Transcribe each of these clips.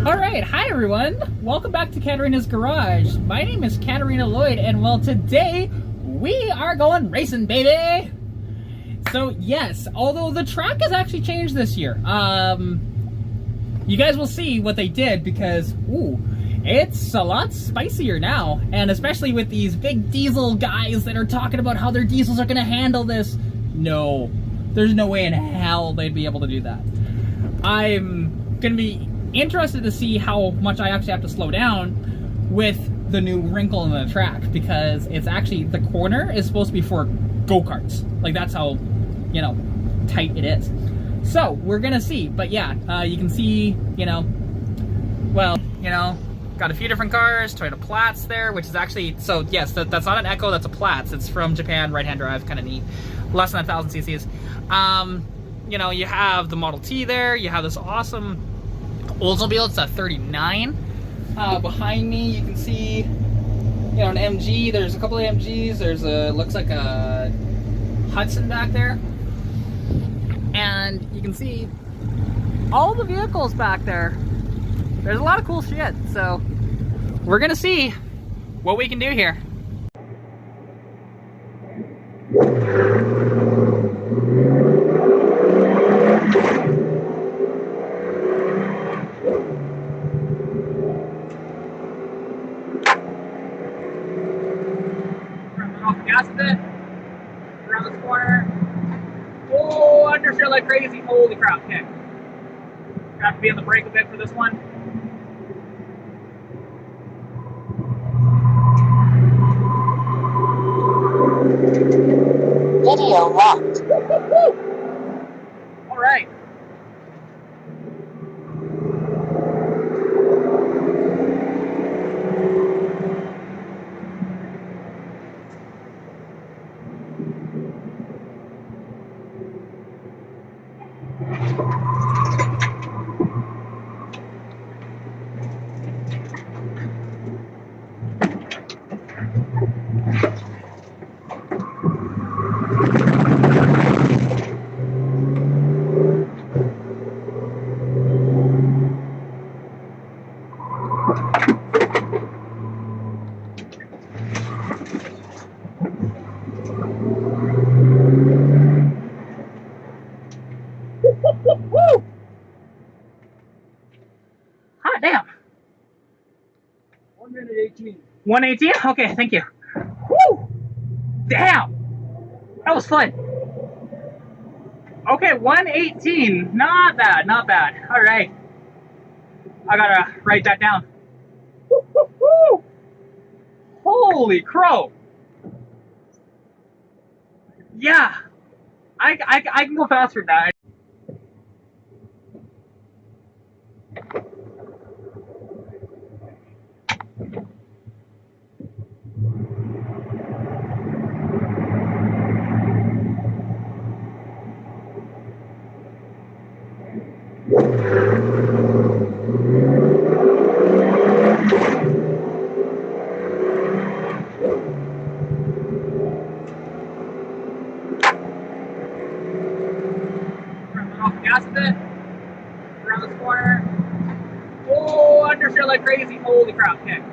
Alright, hi everyone! Welcome back to Katarina's Garage. My name is Katarina Lloyd, and well, today we are going racing, baby! So yes, although the track has actually changed this year, you guys will see what they did because, ooh, it's a lot spicier now, and especially with these big diesel guys that are talking about how their diesels are going to handle this. No, there's no way in hell they'd be able to do that. I'm going to be interested to see how much I actually have to slow down with the new wrinkle in the track, because it's actually, the corner is supposed to be for go-karts. Like, that's how, you know, tight it is. So, we're gonna see, but yeah, you can see, you know, well, you know, got a few different cars, Toyota Platts there, which is actually, so yes, that's not an Echo, that's a Platts. It's from Japan, right-hand drive, kind of neat. Less than 1,000 cc's. You know, you have the Model T there, you have this awesome Oldsmobile, it's a 39. Behind me, you can see, you know, an MG. There's a couple of MGs. There's a, looks like a Hudson back there. And you can see all the vehicles back there. There's a lot of cool shit. So we're gonna see what we can do here. Gas a bit around this corner. Oh, understeer like crazy. Holy crap. Okay. Have to be on the brake a bit for this one. Video locked. All right. Woo! Hot damn. 1 minute 18. 118? Okay, thank you. Woo! Damn! That was fun. Okay, 118. Not bad, not bad. All right. I gotta write that down. Woo, woo, woo. Holy crow. Yeah. I can go faster than that. Gas a bit around this corner. Oh, understeer like crazy. Holy crap. Okay.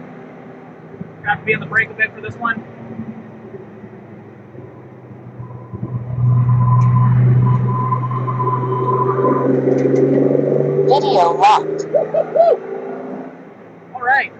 Have to be on the brake a bit for this one. Video locked. All right.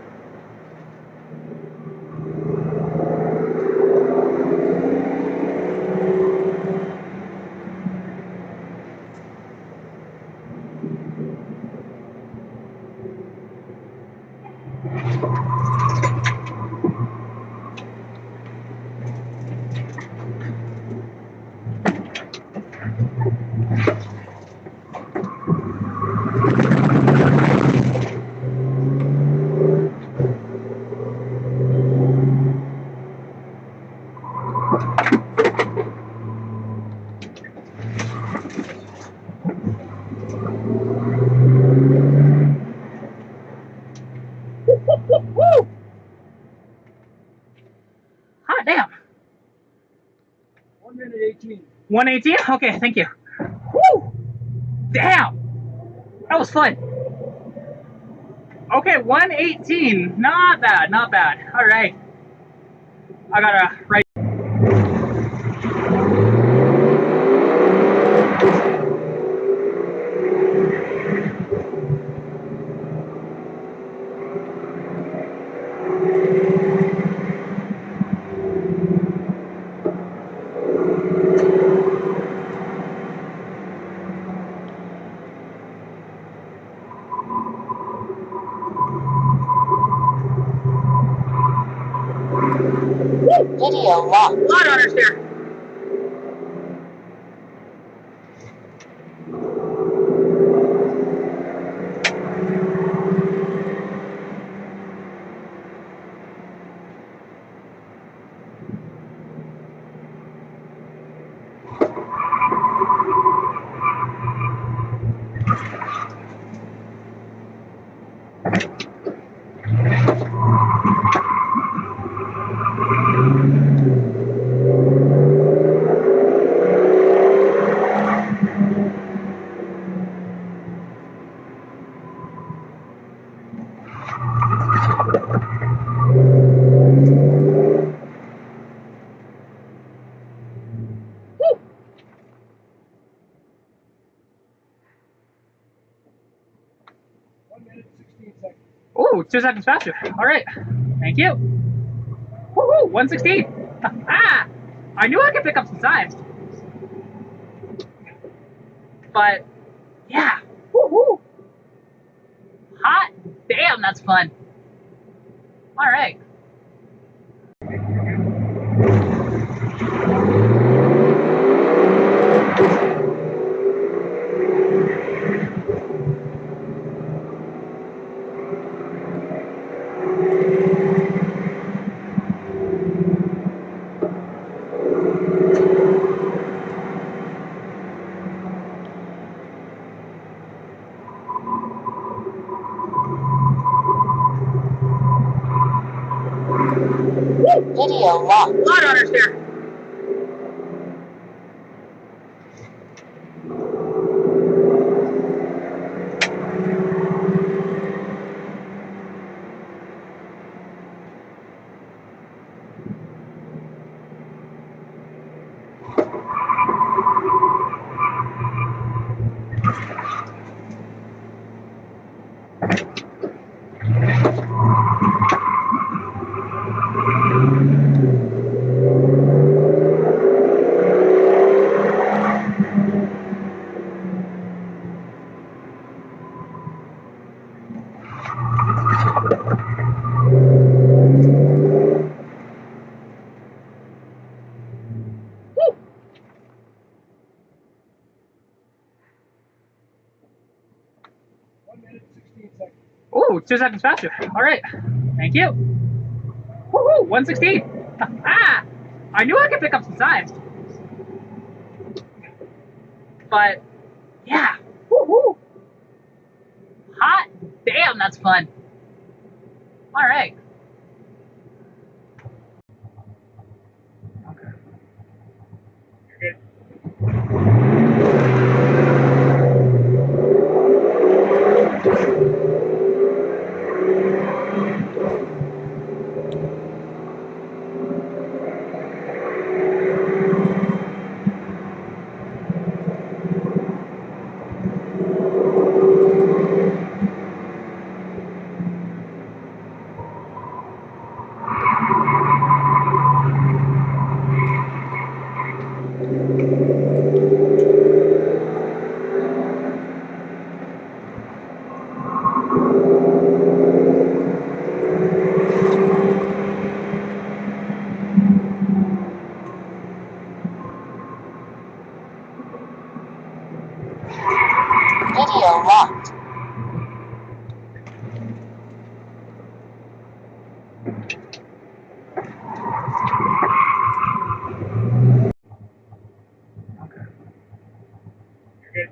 Woo! Hot damn. 1 minute 18. 118? Okay, thank you. Woo! Damn! That was fun. Okay, 118. Not bad, not bad. All right. I gotta write. Video locked. I don't understand. Ooh, 2 seconds faster. All right. Thank you. Woohoo, 116. Ah, I knew I could pick up some time. But, yeah. Woohoo. Hot damn, that's fun. All right. Video locked. I don't understand. Ooh, 2 seconds faster. All right. Thank you. Woohoo, 116. Ah, I knew I could pick up some time. But, yeah. Woohoo. Hot damn, that's fun. All right. Okay. You're good. Video locked. Okay. You're good.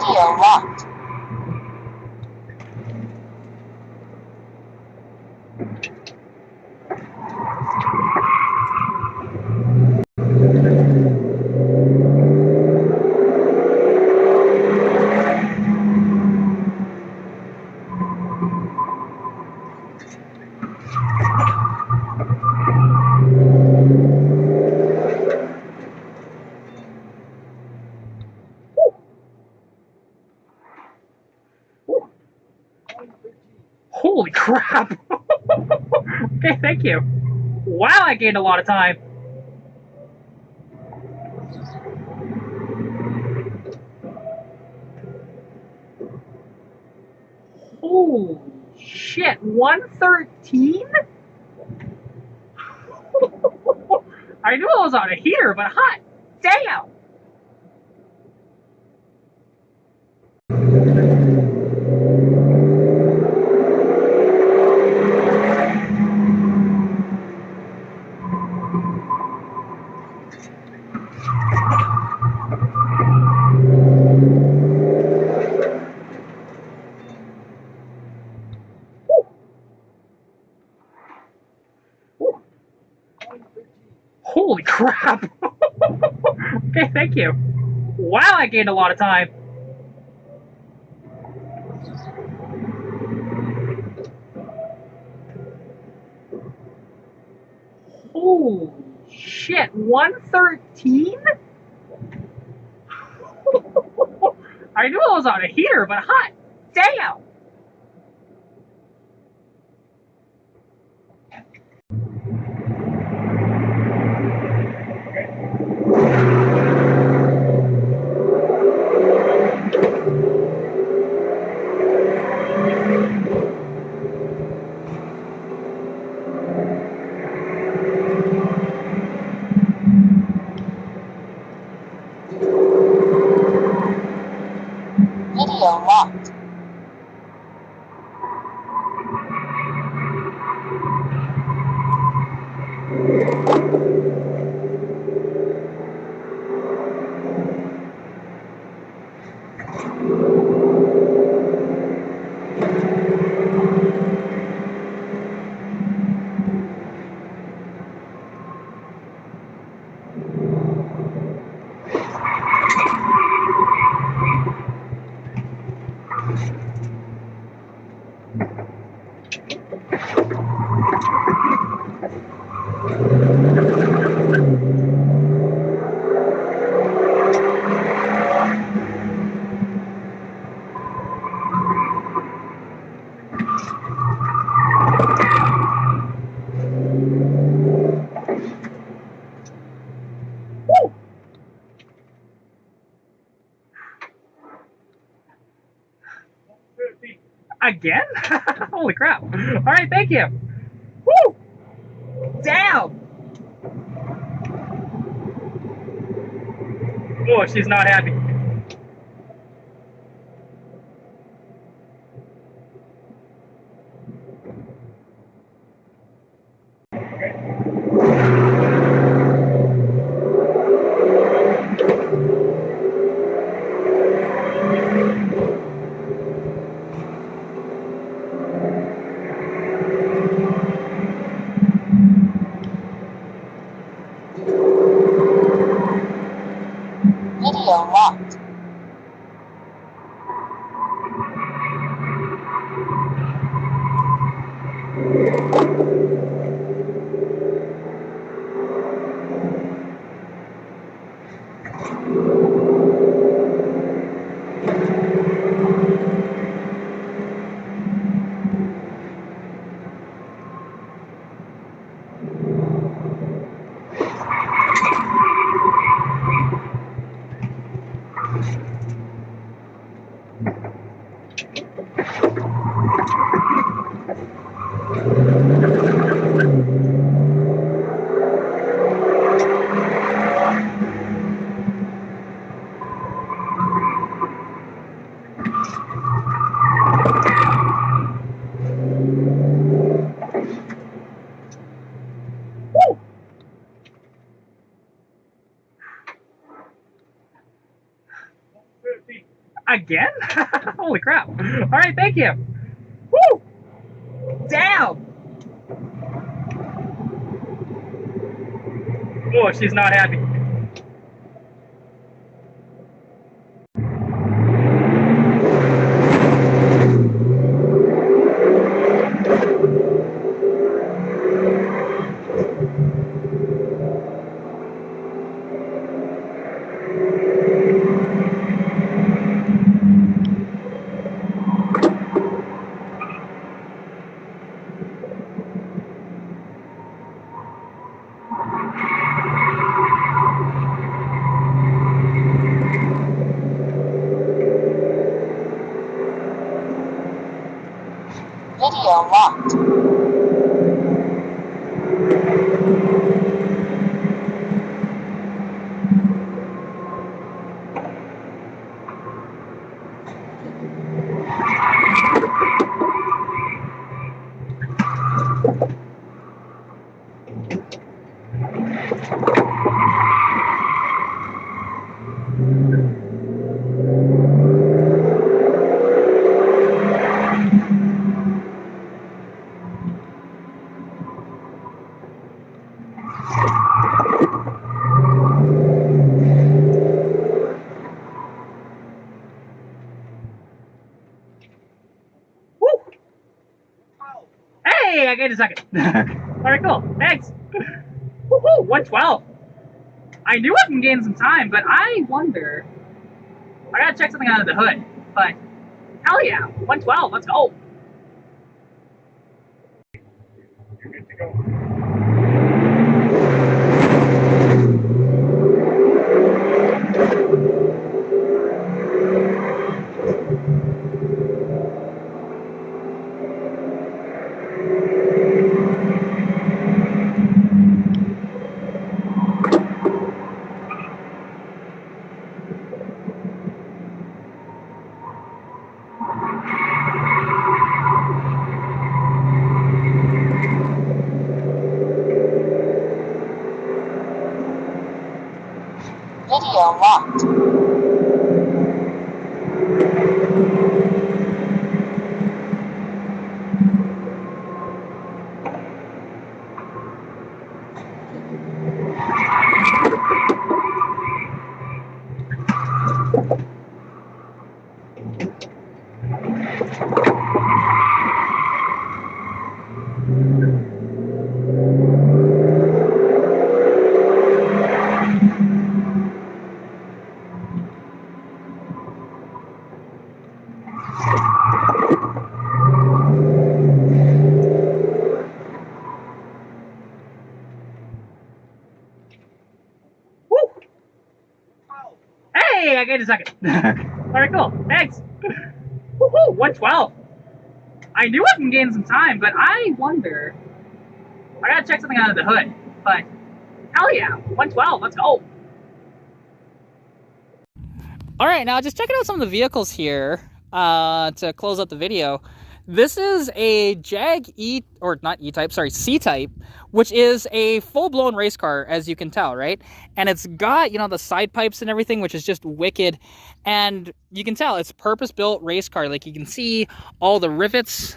Video locked. Holy crap! Okay, thank you. Wow, I gained a lot of time. Holy shit, 113? I knew I was on a heater, but hot damn! Holy crap! Okay, thank you. Wow, I gained a lot of time. Holy shit, 113? I knew I was on a heater, but hot damn! Video locked. Again? Holy crap. Alright, thank you. Woo! Damn! Oh, she's not happy. Video locked. Again? Holy crap. Alright, thank you. Woo! Damn! Oh, she's not happy. Video locked. Hey, I get a second. Alright, cool. Thanks. Woohoo, 112. I knew I can gain some time, but I wonder. I gotta check something out of the hood. But hell yeah, 112. Let's go. You're good to go. Video locked. Hey, I get a second. Alright, cool. Thanks. Woohoo, 112. I knew I can gain some time, but I wonder. I gotta check something out of the hood. But hell yeah, 112. Let's go. Alright, now just checking out some of the vehicles here to close up the video. This is a Jag E, or not E-Type, sorry, C-Type, which is a full-blown race car, as you can tell, right? And it's got, you know, the side pipes and everything, which is just wicked. And you can tell it's purpose-built race car. Like, you can see all the rivets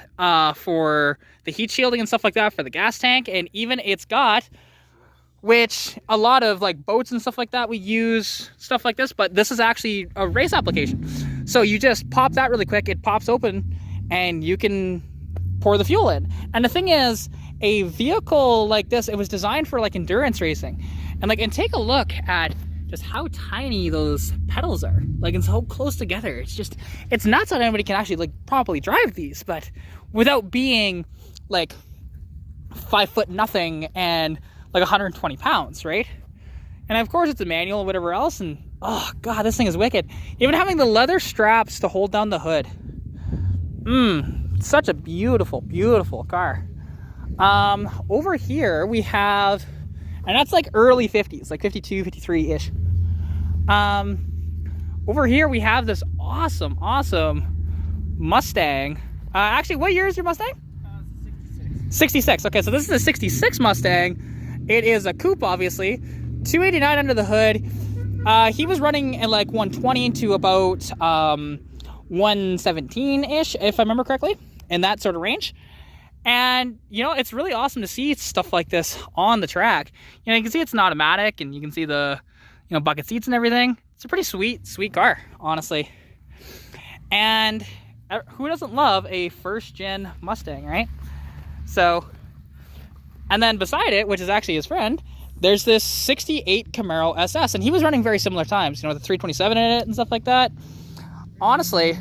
for the heat shielding and stuff like that for the gas tank. And even it's got, which a lot of, like, boats and stuff like that, we use stuff like this. But this is actually a race application. So you just pop that really quick. It pops open. And you can pour the fuel in. And the thing is, a vehicle like this, it was designed for like endurance racing. And take a look at just how tiny those pedals are. Like, it's so close together. It's just, it's nuts that anybody can actually like properly drive these, but without being like 5 foot nothing and like 120 pounds, right? And of course it's a manual and whatever else. And oh God, this thing is wicked. Even having the leather straps to hold down the hood. Such a beautiful, beautiful car. Over here we have, and that's like early 50s, like 52, 53-ish. Over here we have this awesome, awesome Mustang. Actually, what year is your Mustang? 66. 66. Okay, so this is a 66 Mustang. It is a coupe, obviously. 289 under the hood. He was running at like 120 to about 117-ish, if I remember correctly, in that sort of range. And, you know, it's really awesome to see stuff like this on the track. You know, you can see it's an automatic, and you can see the, you know, bucket seats and everything. It's a pretty sweet car, honestly. And who doesn't love a first-gen Mustang, right? So, and then beside it, which is actually his friend, there's this 68 Camaro SS, and he was running very similar times, you know, with the 327 in it and stuff like that. Honestly,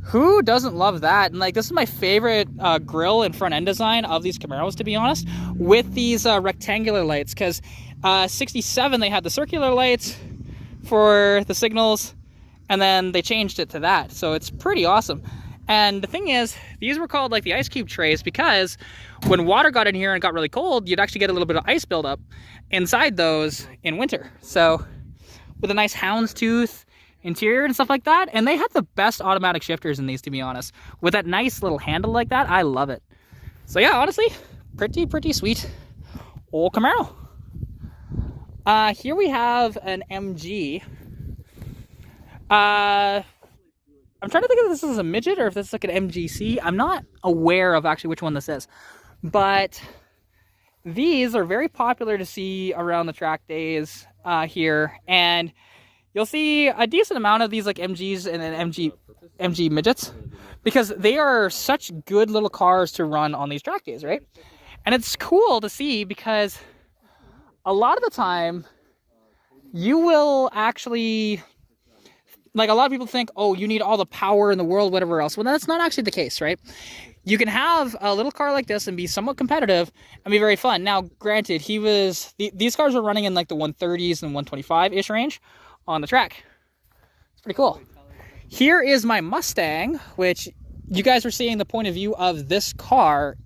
who doesn't love that? And like, this is my favorite grille and front end design of these Camaros, to be honest, with these rectangular lights, because 67, they had the circular lights for the signals, and then they changed it to that. So it's pretty awesome. And the thing is, these were called like the ice cube trays, because when water got in here and got really cold, you'd actually get a little bit of ice buildup inside those in winter. So with a nice houndstooth interior and stuff like that, and they had the best automatic shifters in these, to be honest, with that nice little handle like that. I love it. So yeah, honestly, pretty sweet old Camaro. Here we have an MG. I'm trying to think if this is a midget or if this is like an MGC. I'm not aware of actually which one this is, but these are very popular to see around the track days here, and you'll see a decent amount of these like MGs and then MG midgets, because they are such good little cars to run on these track days, right? And it's cool to see, because a lot of the time you will actually, like, a lot of people think, oh, you need all the power in the world, whatever else. Well, that's not actually the case, right? You can have a little car like this and be somewhat competitive and be very fun. Now, granted, these cars are running in like the 130s and 125-ish range on the track. It's pretty cool. Here is my Mustang, which you guys are seeing the point of view of this car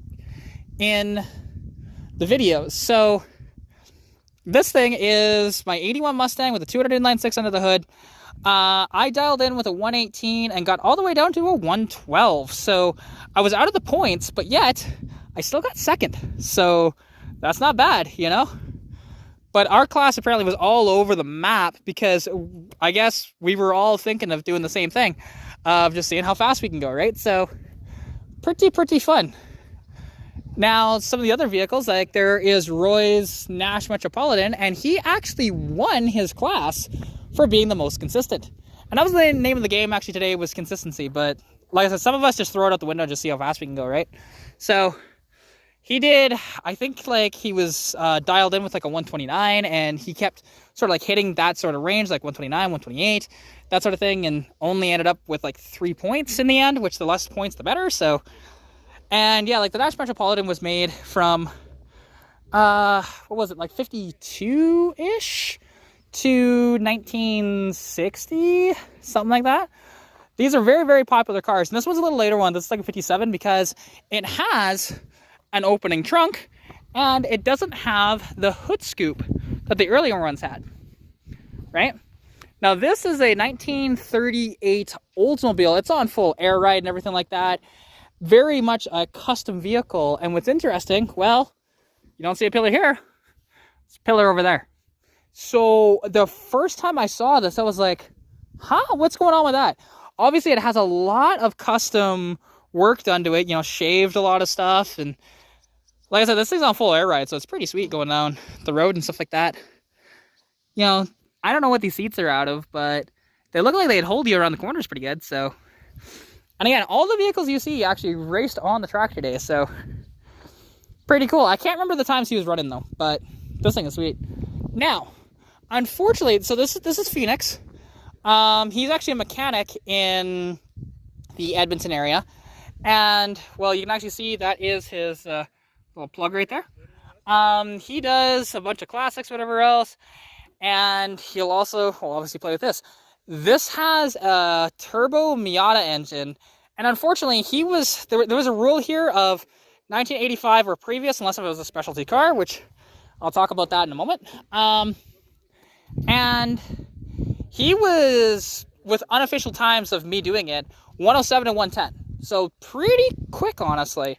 in the videos. So this thing is my 81 Mustang with a 200 inline 6 under the hood. I dialed in with a 118 and got all the way down to a 112. So I was out of the points, but yet I still got second. So that's not bad, you know? But our class apparently was all over the map, because I guess we were all thinking of doing the same thing, of just seeing how fast we can go, right? So pretty fun. Now, some of the other vehicles, like there is Roy's Nash Metropolitan, and he actually won his class for being the most consistent. And that was the name of the game actually today, was consistency. But like I said, some of us just throw it out the window and just see how fast we can go, right? So he did, I think like he was dialed in with like a 129, and he kept sort of like hitting that sort of range, like 129, 128, that sort of thing, and only ended up with like 3 points in the end, which the less points, the better. So, and yeah, like the Nash Metropolitan was made from, what was it, like 52-ish to 1960, something like that. These are very popular cars, and this one's a little later one. This is like a 57, because it has an opening trunk, and it doesn't have the hood scoop that the earlier ones had, right? Now this is a 1938 Oldsmobile. It's on full air ride and everything like that. Very much a custom vehicle. And what's interesting, well, you don't see a pillar here. It's a pillar over there. So the first time I saw this, I was like, huh, what's going on with that? Obviously, it has a lot of custom work done to it, you know, shaved a lot of stuff. And like I said, this thing's on full air ride, so it's pretty sweet going down the road and stuff like that. You know, I don't know what these seats are out of, but they look like they'd hold you around the corners pretty good. So, and again, all the vehicles you see actually raced on the track today, so pretty cool. I can't remember the times he was running though, but this thing is sweet. Now, unfortunately, so this is Phoenix. He's actually a mechanic in the Edmonton area, and well, you can actually see that is his little plug right there. He does a bunch of classics, whatever else, and he'll also, well, obviously play with this. This has a turbo Miata engine, and unfortunately, there was a rule here of 1985 or previous, unless it was a specialty car, which I'll talk about that in a moment. And he was, with unofficial times of me doing it, 107 and 110. So pretty quick, honestly.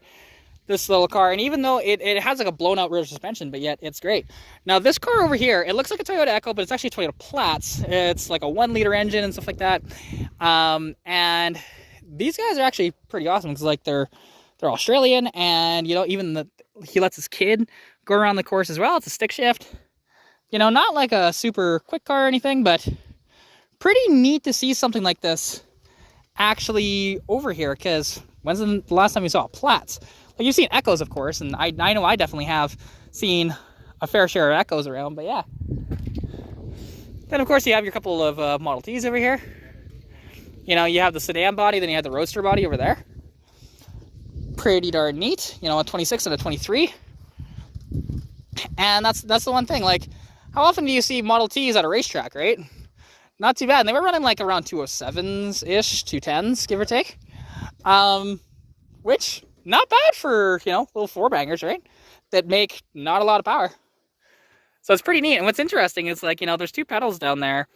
this little car. And even though it has like a blown out rear suspension, but yet it's great. Now this car over here, it looks like a Toyota Echo, but it's actually a Toyota Platts. It's like a 1-liter engine and stuff like that. And these guys are actually pretty awesome because like they're Australian, and you know, even he lets his kid go around the course as well. It's a stick shift. You know, not like a super quick car or anything, but pretty neat to see something like this actually over here, because when's the last time you saw Platts? Like, you've seen Echoes, of course, and I know I definitely have seen a fair share of Echoes around, but yeah. Then, of course, you have your couple of Model Ts over here. You know, you have the sedan body, then you have the roadster body over there. Pretty darn neat. You know, a 26 and a 23. And that's the one thing, like, how often do you see Model Ts at a racetrack, right? Not too bad. And they were running like around 207s-ish, 210s, give or take. Which, not bad for, you know, little 4-bangers, right? That make not a lot of power. So it's pretty neat. And what's interesting is, like, you know, there's 2 pedals down there.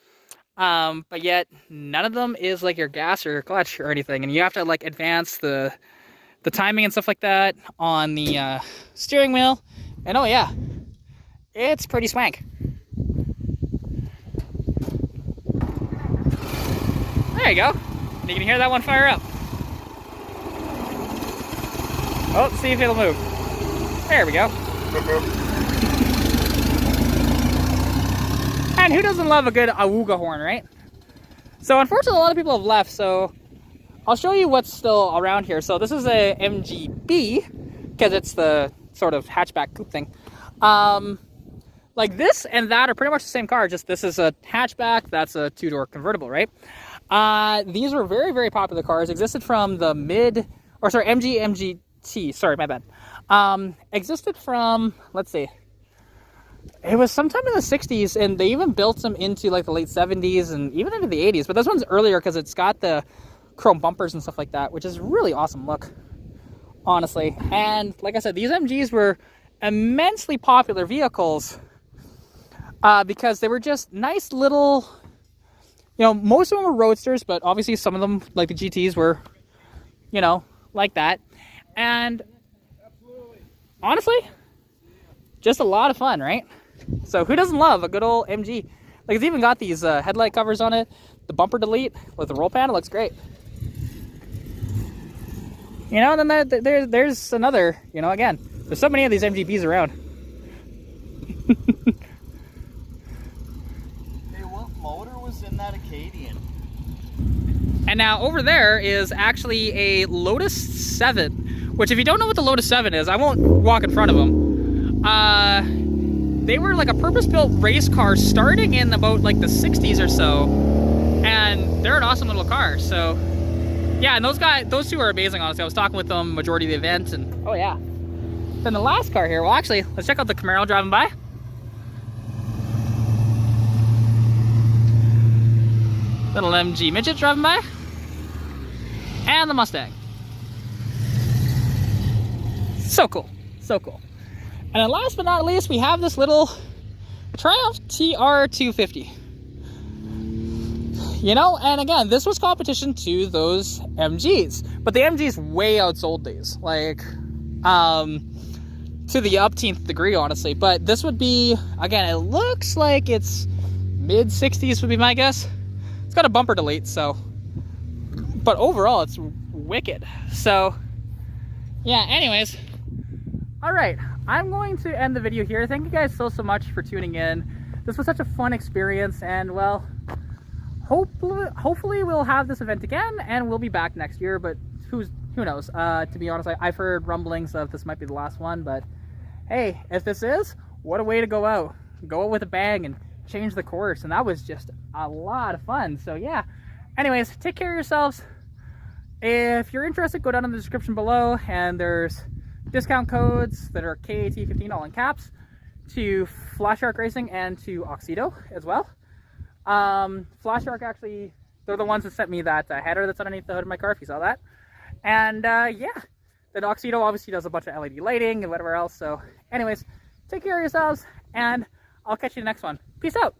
But yet none of them is like your gas or your clutch or anything. And you have to like advance the timing and stuff like that on the steering wheel. And oh yeah, it's pretty swank. There you go. You can hear that one fire up. Oh, see if it'll move. There we go. And who doesn't love a good awooga horn, right? So unfortunately, a lot of people have left, so I'll show you what's still around here. So this is a MGB, because it's the sort of hatchback coupe thing. Like this and that are pretty much the same car, just this is a hatchback, that's a 2-door convertible, right? These were very, very popular cars, existed from the MGT, sorry, my bad. Existed from, let's see, it was sometime in the 60s, and they even built them into like the late 70s and even into the 80s, but this one's earlier because it's got the chrome bumpers and stuff like that, which is really awesome look, honestly. And like I said, these MGs were immensely popular vehicles because they were just nice little, you know, most of them were roadsters, but obviously some of them, like the GTs, were, you know, like that. And honestly, just a lot of fun, right? So who doesn't love a good old MG? Like, it's even got these headlight covers on it, the bumper delete with the roll panel, looks great. You know, and then there's another, you know, again, there's so many of these MGBs around. Hey, what motor was in that Acadian? And now over there is actually a Lotus 7, which if you don't know what the Lotus 7 is, I won't walk in front of them. They were like a purpose-built race car starting in about like the 60s or so. And they're an awesome little car, so yeah, and those two are amazing, honestly. I was talking with them majority of the event, and oh yeah. Then the last car here, well actually, let's check out the Camaro driving by. Little MG midget driving by. And the Mustang. So cool, so cool. And then last but not least, we have this little Triumph TR250. You know, and again, this was competition to those MGs, but the MGs way outsold these, like, to the upteenth degree, honestly. But this would be, again, it looks like it's mid 60s would be my guess. It's got a bumper delete, so, but overall, it's wicked. So, yeah, anyways, all right, I'm going to end the video here. Thank you guys so much for tuning in. This was such a fun experience, and well, hopefully we'll have this event again, and we'll be back next year, but who knows? To be honest, I've heard rumblings of this might be the last one, but hey, if this is, what a way to go out with a bang and change the course. And that was just a lot of fun. So yeah, anyways, take care of yourselves. If you're interested, go down in the description below, and there's discount codes that are KAT15 all in caps to Flash Shark Racing and to Oxido as well. Flash Shark, actually, they're the ones that sent me that header that's underneath the hood of my car, if you saw that. And yeah, then Oxido obviously does a bunch of LED lighting and whatever else. So anyways, take care of yourselves, and I'll catch you in the next one. Peace out.